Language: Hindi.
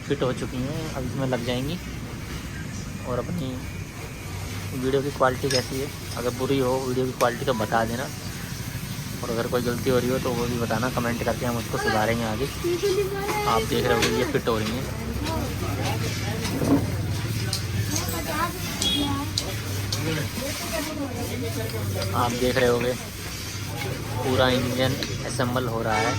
फिट हो चुकी हैं, अब इसमें लग जाएंगी। और अपनी वीडियो की क्वालिटी कैसी है, अगर बुरी हो वीडियो की क्वालिटी तो बता देना, और अगर कोई गलती हो रही हो तो वो भी बताना कमेंट करके, हम उसको सुधारेंगे आगे। आप देख रहे होगे ये फिट हो रही हैं। आप देख रहे होगे पूरा इंजन असेंबल हो रहा है।